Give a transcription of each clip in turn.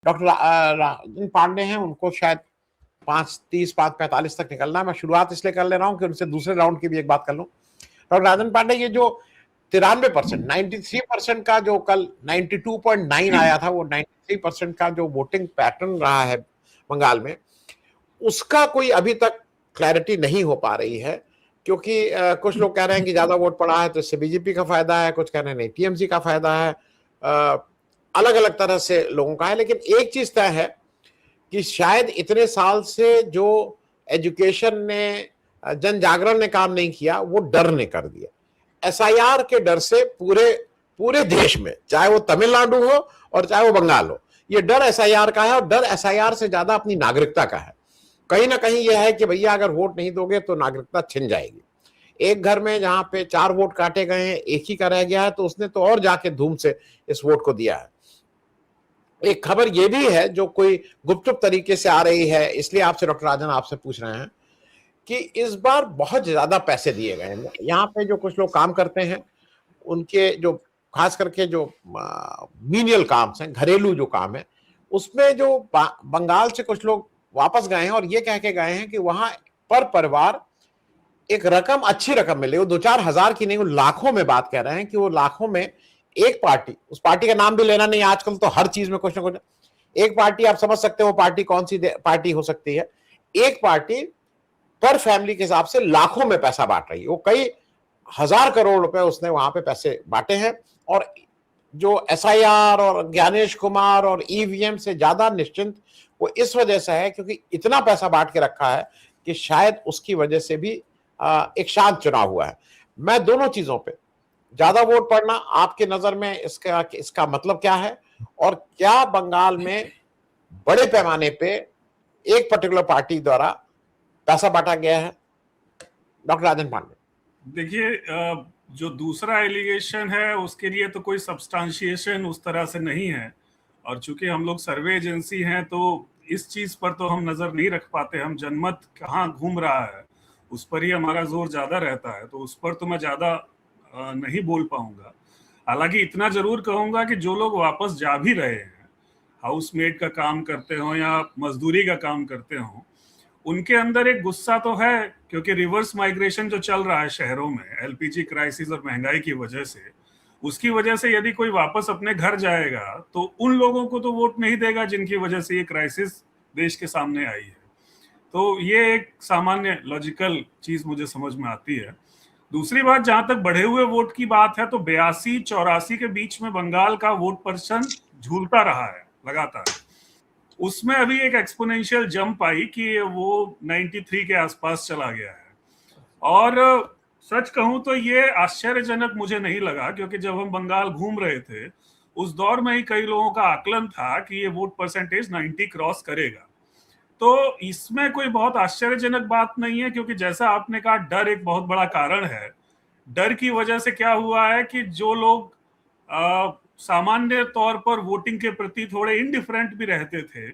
Doctor राजन पांडे हैं, उनको शायद 5:30 5:45 तक निकलना है। मैं शुरुआत इसलिए कर ले रहा हूं कि उनसे दूसरे राउंड की भी एक बात कर लूं। डॉक्टर राजन पांडे, ये जो 93%, 93% का जो कल 92.9 आया था, वो 93% का जो वोटिंग पैटर्न रहा है बंगाल में, उसका कोई अभी तक क्लैरिटी नहीं हो पा रही है। क्योंकि कुछ लोग कह रहे हैं कि ज्यादा वोट पड़ा है तो इससे बीजेपी का फायदा है, कुछ कह रहे हैं नहीं टीएमसी का फायदा है, अलग अलग तरह से लोगों का है। लेकिन एक चीज तय है कि शायद इतने साल से जो एजुकेशन ने, जन जागरण ने काम नहीं किया, वो डर ने कर दिया। एसआईआर के डर से पूरे पूरे देश में, चाहे वो तमिलनाडु हो और चाहे वो बंगाल हो, ये डर एसआईआर का है। और डर एसआईआर से ज्यादा अपनी नागरिकता का है। कहीं ना कहीं यह है कि भैया अगर वोट नहीं दोगे तो नागरिकता छिन जाएगी। एक घर में जहां पे 4 वोट काटे गए हैं, एक ही का रह गया है, तो उसने तो और जाके धूम से इस वोट को दिया है। एक खबर यह भी है जो कोई गुपचुप तरीके से आ रही है, इसलिए आपसे डॉक्टर राजन आपसे पूछ रहे हैं कि इस बार बहुत ज्यादा पैसे दिए गए हैं। यहाँ पे जो कुछ लोग काम करते हैं, उनके जो खास करके जो मीनियल काम है, घरेलू जो काम है, उसमें जो बंगाल से कुछ लोग वापस गए हैं और ये कह के गए हैं कि वहां पर परिवार एक रकम, अच्छी रकम मिले, वो 2-4 हजार की नहीं, वो लाखों में बात कह रहे हैं कि वो लाखों में एक पार्टी, उस पार्टी का नाम भी लेना नहीं, आजकल तो हर चीज में कुछ ना कुछ, एक पार्टी आप समझ सकते हो वो पार्टी कौन सी पार्टी हो सकती है। एक पार्टी पर फैमिली के हिसाब से लाखों में पैसा बांट रही है। वो कई हजार करोड़ रुपए उसने वहां पे पैसे बांटे हैं। और जो एसआईआर और ज्ञानेश कुमार और ईवीएम से ज्यादा निश्चिंत वो इस वजह से है क्योंकि इतना पैसा बांट के रखा है कि शायद उसकी वजह से भी एक शांत चुनाव हुआ है। मैं दोनों चीजों पे, ज्यादा वोट पड़ना आपके नजर में इसका मतलब क्या है, और क्या बंगाल में बड़े पैमाने पे एक पर्टिकुलर पार्टी द्वारा पैसा बांटा गया है? डॉक्टर राजन पांडे, देखिए, जो दूसरा एलिगेशन है उसके लिए तो कोई सब्सटेंशिएशन उस तरह से नहीं है, और चूंकि हम लोग सर्वे एजेंसी हैं तो इस चीज पर तो हम नजर नहीं रख पाते। हम जनमत कहाँ घूम रहा है उस पर ही हमारा जोर ज्यादा रहता है, तो उस पर तो मैं ज्यादा नहीं बोल पाऊंगा। हालांकि इतना जरूर कहूंगा कि जो लोग वापस जा भी रहे हैं, हाउसमेड का काम करते हो या मजदूरी का काम करते हो, उनके अंदर एक गुस्सा तो है, क्योंकि रिवर्स माइग्रेशन जो चल रहा है शहरों में एलपीजी क्राइसिस और महंगाई की वजह से, उसकी वजह से यदि कोई वापस अपने घर जाएगा तो उन लोगों को तो वोट नहीं देगा जिनकी वजह से ये क्राइसिस देश के सामने आई है। तो ये एक सामान्य लॉजिकल चीज मुझे समझ में आती है। दूसरी बात, जहां तक बढ़े हुए वोट की बात है, तो 82-84 के बीच में बंगाल का वोट परसेंट झूलता रहा है लगातार। उसमें अभी एक एक्सपोनेंशियल जंप आई कि वो 93 के आसपास चला गया है। और सच कहूं तो ये आश्चर्यजनक मुझे नहीं लगा, क्योंकि जब हम बंगाल घूम रहे थे उस दौर में ही कई लोगों का आकलन था कि ये वोट परसेंटेज 90 क्रॉस करेगा। तो इसमें कोई बहुत आश्चर्यजनक बात नहीं है, क्योंकि जैसा आपने कहा, डर एक बहुत बड़ा कारण है। डर की वजह से क्या हुआ है कि जो लोग सामान्य तौर पर वोटिंग के प्रति थोड़े इनडिफरेंट भी रहते थे,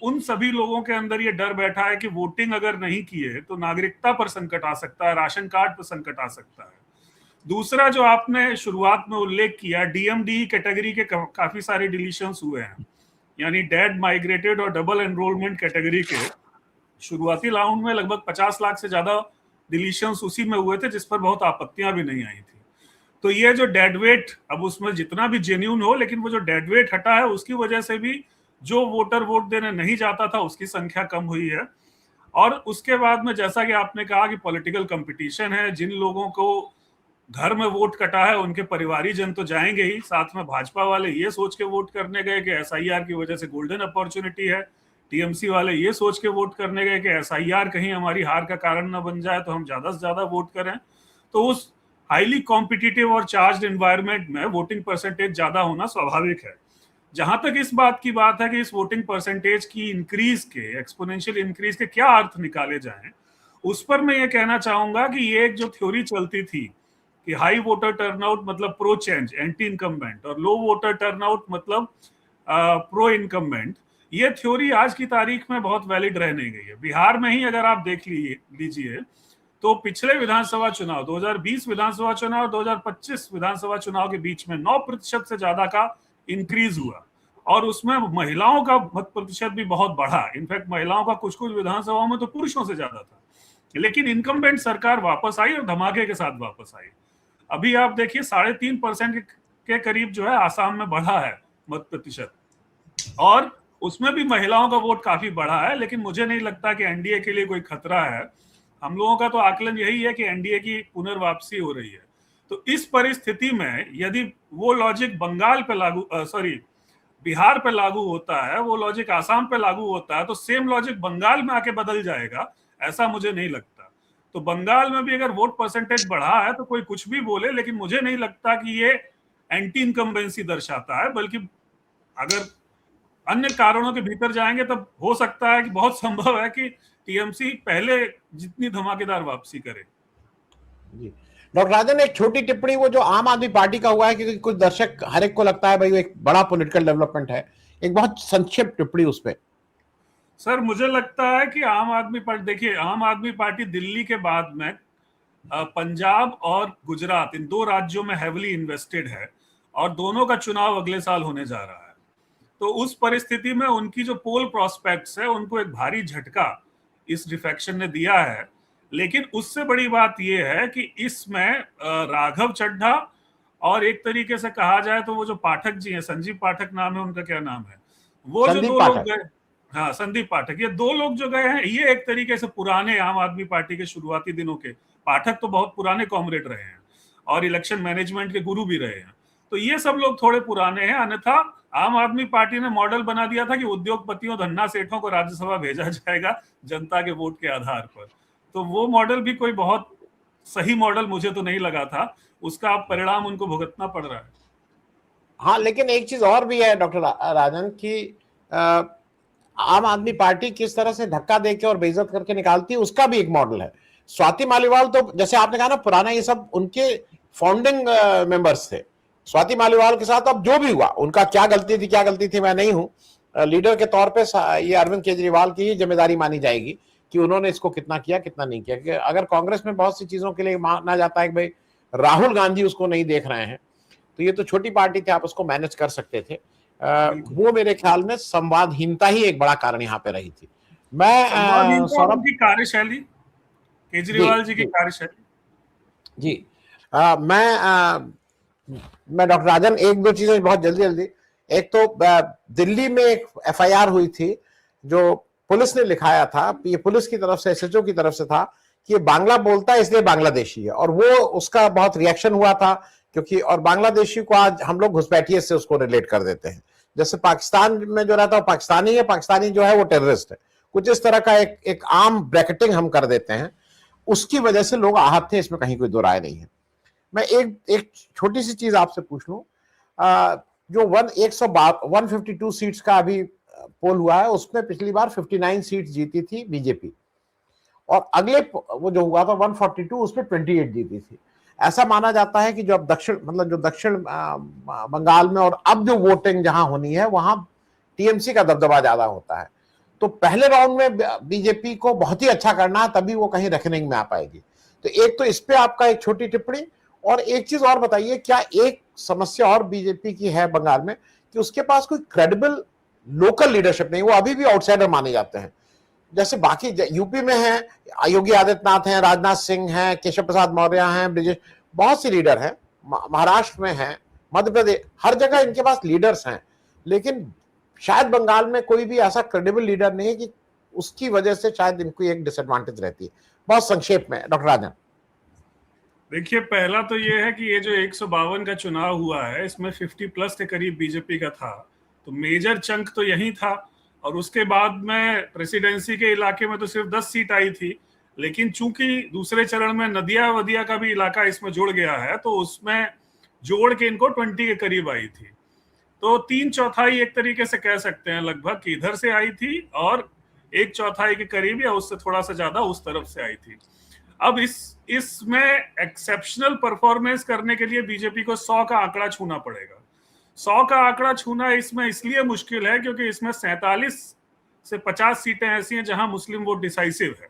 उन सभी लोगों के अंदर ये डर बैठा है कि वोटिंग अगर नहीं किए तो नागरिकता पर संकट आ सकता है, राशन कार्ड पर संकट आ सकता है। दूसरा, जो आपने शुरुआत में उल्लेख किया, डीएमडी कैटेगरी के काफी सारे डिलीशंस हुए हैं, यानी डेड, माइग्रेटेड और डबल एनरोलमेंट कैटेगरी के शुरुआती राउंड में लगभग 50 लाख से ज्यादा डिलीशंस उसी में हुए थे, जिस पर बहुत आपत्तियां भी नहीं आई थी। तो ये जो डेड वेट, अब उसमें जितना भी जेन्यून हो, लेकिन वो जो डेड वेट हटा है उसकी वजह से भी जो वोटर वोट देने नहीं जाता था उसकी संख्या कम हुई है। और उसके बाद में, जैसा कि आपने कहा कि पॉलिटिकल कंपटीशन है, जिन लोगों को घर में वोट कटा है उनके परिवारी जन तो जाएंगे ही, साथ में भाजपा वाले ये सोच के वोट करने गए कि एसआईआर की वजह से गोल्डन अपॉर्चुनिटी है, टीएमसी वाले ये सोच के वोट करने गए कि एसआईआर कहीं हमारी हार का कारण न बन जाए तो हम ज्यादा से ज्यादा वोट करें। तो उस हाईली कॉम्पिटिटिव और चार्ज एनवायरमेंट में वोटिंग परसेंटेज ज्यादा होना स्वाभाविक है। जहां तक इस बात की बात है कि इस वोटिंग परसेंटेज की इंक्रीज के, एक्सपोनेंशियल इंक्रीज के क्या अर्थ निकाले जाएं, उस पर मैं ये कहना चाहूंगा कि ये एक जो थ्योरी चलती थी कि हाई वोटर टर्नआउट मतलब प्रो चेंज, एंटी इनकम्बेंट, और लो वोटर टर्नआउट मतलब प्रो इनकम्बेंट, ये थ्योरी आज की तारीख में बहुत वैलिड रह नहीं गई है। बिहार में ही अगर आप देख लीजिए तो पिछले विधानसभा चुनाव, 2020 विधानसभा चुनाव और 2025 विधानसभा चुनाव के बीच में 9% से ज्यादा का इंक्रीज हुआ। और उसमें महिलाओं का मत प्रतिशत भी बहुत बढ़ा। इनफैक्ट महिलाओं का कुछ कुछ विधानसभाओं में तो पुरुषों से ज्यादा था। लेकिन इनकम्बेंट सरकार वापस आई और धमाके के साथ वापस आई। अभी आप देखिए 3.5% के करीब जो है आसाम में बढ़ा है मत प्रतिशत, और उसमें भी महिलाओं का वोट काफी बढ़ा है। लेकिन मुझे नहीं लगता कि एनडीए के लिए कोई खतरा है। हम लोगों का तो आकलन यही है कि एनडीए की पुनर्वापसी हो रही है। तो इस परिस्थिति में यदि वो लॉजिक बंगाल पे लागू बिहार पे लागू होता है, वो लॉजिक आसाम पे लागू होता है, तो सेम लॉजिक बंगाल में आके बदल जाएगा, ऐसा मुझे नहीं लगता। तो बंगाल में भी अगर वोट परसेंटेज बढ़ा है तो कोई कुछ भी बोले, लेकिन मुझे नहीं लगता कि ये एंटी इनकम्बेंसी दर्शाता है, बल्कि अगर अन्य कारणों के भीतर जाएंगे तब हो सकता है कि बहुत संभव है कि टीएमसी पहले जितनी धमाकेदार वापसी करे। जी डॉक्टर राजन, एक छोटी टिप्पणी वो जो आम आदमी पार्टी का हुआ है, क्योंकि कुछ दर्शक हर एक को लगता है भाई वो एक बड़ा पॉलिटिकल डेवलपमेंट है, एक बहुत संक्षिप्त टिप्पणी उस पर। सर मुझे लगता है कि आम आदमी पार्टी, देखिए आम आदमी पार्टी दिल्ली के बाद में पंजाब और गुजरात, इन दो राज्यों में हेवली इन्वेस्टेड है, और दोनों का चुनाव अगले साल होने जा रहा है। तो उस परिस्थिति में उनकी जो पोल प्रोस्पेक्ट्स है उनको एक भारी झटका इस डिफेक्शन ने दिया है। लेकिन उससे बड़ी बात यह है कि इसमें राघव चड्ढा और एक तरीके से कहा जाए तो वो जो पाठक जी हैं, संजीव पाठक नाम है उनका, क्या नाम है वो, जो दो लोग गए, हाँ संदीप पाठक, ये दो लोग जो गए हैं, ये एक तरीके से पुराने आम आदमी पार्टी के शुरुआती दिनों के, पाठक तो बहुत पुराने कॉमरेड रहे हैं और इलेक्शन मैनेजमेंट के गुरु भी रहे हैं, तो ये सब लोग थोड़े पुराने हैं। अन्यथा आम आदमी पार्टी ने मॉडल बना दिया था कि उद्योगपतियों, धन्ना सेठों को राज्यसभा भेजा जाएगा जनता के वोट के आधार पर। तो वो मॉडल भी कोई बहुत सही मॉडल मुझे तो नहीं लगा था, उसका परिणाम उनको भुगतना पड़ रहा है। हाँ, लेकिन एक चीज और भी है डॉक्टर राजन की, आम आदमी पार्टी किस तरह से धक्का देके और बेइज्जत करके निकालती है, उसका भी एक मॉडल है। स्वाति मालीवाल तो जैसे आपने कहा ना, पुराना, ये सब उनके फाउंडिंग मेंबर्स थे। स्वाति मालीवाल के साथ अब जो भी हुआ, उनका क्या गलती थी मैं नहीं हूं, लीडर के तौर पे ये अरविंद केजरीवाल की ही जिम्मेदारी मानी जाएगी कि उन्होंने इसको कितना किया कितना नहीं किया। कि अगर कांग्रेस में बहुत सी चीजों के लिए माना जाता है कि भाई राहुल गांधी उसको नहीं देख रहे हैं, तो ये तो छोटी पार्टी थी, आप उसको मैनेज कर सकते थे। वो मेरे ख्याल में संवादहीनता ही एक बड़ा कारण यहाँ पे रही थी। मैं सौरभ की कार्यशैली, केजरीवाल जी की कार्यशैली जी, मैं डॉक्टर राजन एक दो चीजें बहुत जल्दी, एक तो दिल्ली में एक एफआईआर हुई थी जो पुलिस ने लिखाया था, ये पुलिस की तरफ से, एसएचओ की तरफ से था कि ये बांग्ला बोलता है इसलिए बांग्लादेशी है, और वो उसका बहुत रिएक्शन हुआ था, क्योंकि और बांग्लादेशी को आज हम लोग घुसपैठिए से उसको रिलेट कर देते हैं, जैसे पाकिस्तान में जो रहता है पाकिस्तानी है, पाकिस्तानी जो है वो टेररिस्ट है, कुछ इस तरह का एक आम ब्रैकेटिंग हम कर देते हैं। उसकी वजह से लोग आहत थे, इसमें कहीं कोई दो राय नहीं है। मैं एक छोटी सी चीज आपसे पूछ लूं, जो 152 सीट्स का अभी पोल हुआ है, उसमें पिछली बार 59 सीट्स जीती थी बीजेपी, और अगले वो जो हुआ था 142, उसमें 28 जीती थी। ऐसा माना जाता है कि जो अब दक्षिण बंगाल में और अब जो वोटिंग जहां होनी है वहां टीएमसी का दबदबा ज्यादा होता है, तो पहले राउंड में बीजेपी को बहुत ही अच्छा करना है, तभी वो कहीं रखने में आ पाएगी। तो एक तो इस पे आपका एक छोटी टिप्पणी, और एक चीज और बताइए, क्या एक समस्या और बीजेपी की है बंगाल में कि उसके पास कोई क्रेडिबल लोकल लीडरशिप नहीं, वो अभी भी आउटसाइडर माने जाते हैं। जैसे बाकी यूपी में है, योगी आदित्यनाथ हैं, राजनाथ सिंह हैं, केशव प्रसाद मौर्य हैं, ब्रिजेश, बहुत सी लीडर हैं, महाराष्ट्र में हैं, मध्य प्रदेश, हर जगह इनके पास लीडर्स हैं, लेकिन शायद बंगाल में कोई भी ऐसा क्रेडिबल लीडर नहीं है कि उसकी वजह से शायद इनको एक डिसएडवांटेज रहती है। बहुत संक्षेप में डॉक्टर राजन। देखिए, पहला तो ये है कि ये जो 152 का चुनाव हुआ है, इसमें 50+ के करीब बीजेपी का था, तो मेजर चंक तो यही था, और उसके बाद में प्रेसिडेंसी के इलाके में तो सिर्फ 10 सीट आई थी, लेकिन चूंकि दूसरे चरण में नदिया वदिया का भी इलाका इसमें जुड़ गया है, तो उसमें जोड़ के इनको 20 के करीब आई थी। तो 3/4 एक तरीके से कह सकते हैं लगभग कि इधर से आई थी, और 1/4 के करीब या उससे थोड़ा सा ज्यादा उस तरफ से आई थी। अब इसमें एक्सेप्शनल परफॉर्मेंस करने के लिए बीजेपी को 100 का आंकड़ा छूना पड़ेगा। 100 का आंकड़ा छूना इसमें इसलिए मुश्किल है क्योंकि इसमें 47 से 50 सीटें ऐसी हैं जहां मुस्लिम वोट डिसाइसिव है।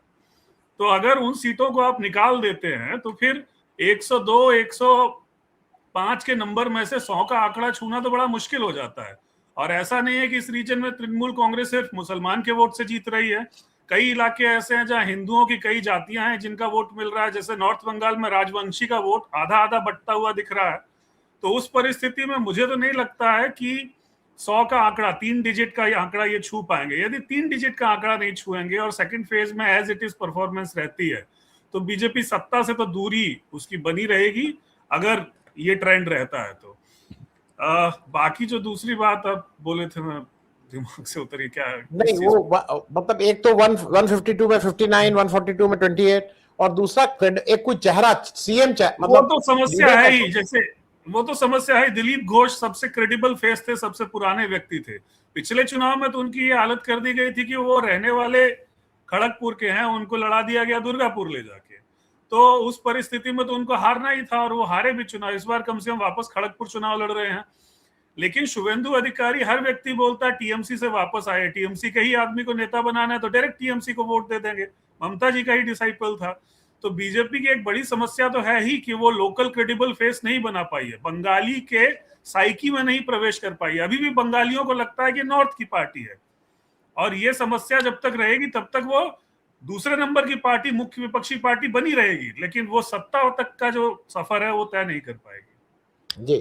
तो अगर उन सीटों को आप निकाल देते हैं तो फिर 102, 105 के नंबर में से 100 का आंकड़ा छूना तो बड़ा मुश्किल हो जाता है। और ऐसा नहीं है कि इस रीजन में तृणमूल कांग्रेस सिर्फ मुसलमान के वोट से जीत रही है। कई इलाके ऐसे हैं जहां हिंदुओं की कई जातियां हैं जिनका वोट मिल रहा है। जैसे नॉर्थ बंगाल में राजवंशी का वोट आधा आधा बंटता हुआ दिख रहा है। तो उस परिस्थिति में मुझे तो नहीं लगता है कि 100 का आंकड़ा, 3 डिजिट का आंकड़ा ये छू पाएंगे। यदि 3 डिजिट का आंकड़ा नहीं छुएंगे और सेकंड फेज में एज इट इज परफॉर्मेंस रहती है तो बीजेपी सत्ता से तो दूरी उसकी बनी रहेगी, अगर ये ट्रेंड रहता है तो। बाकी जो दूसरी बात आप बोले थे, मैं दिमाग से उतरी क्या है नहीं, वो मतलब एक तो 152 में 59, 142 में 28, और दूसरा एक कोई चेहरा सीएम मतलब वो तो समस्या है ही। जैसे वो तो समस्या है, दिलीप घोष सबसे क्रेडिबल फेस थे, सबसे पुराने व्यक्ति थे। पिछले चुनाव में तो उनकी ये हालत कर दी गई थी कि वो रहने वाले खड़गपुर के हैं, उनको लड़ा दिया गया दुर्गापुर ले जाके। तो उस परिस्थिति में तो उनको हारना ही था और वो हारे भी चुनाव। इस बार कम से कम वापस खड़गपुर चुनाव लड़ रहे हैं। लेकिन शुभेंदु अधिकारी, हर व्यक्ति बोलता है टीएमसी से वापस आए, टीएमसी के ही आदमी को नेता बनाना है तो डायरेक्ट टीएमसी को वोट दे देंगे। ममता जी का ही डिसाइपल था। तो बीजेपी की एक बड़ी समस्या तो है ही कि वो लोकल क्रेडिबल फेस नहीं बना पाई है, बंगाली के साइकी में नहीं प्रवेश कर पाई है। अभी भी बंगालियों को लगता है कि नॉर्थ की पार्टी है, और ये समस्या जब तक रहेगी तब तक वो दूसरे नंबर की पार्टी, मुख्य विपक्षी पार्टी बनी रहेगी, लेकिन वो सत्ता तक का जो सफर है वो तय नहीं कर पाएगी। जी।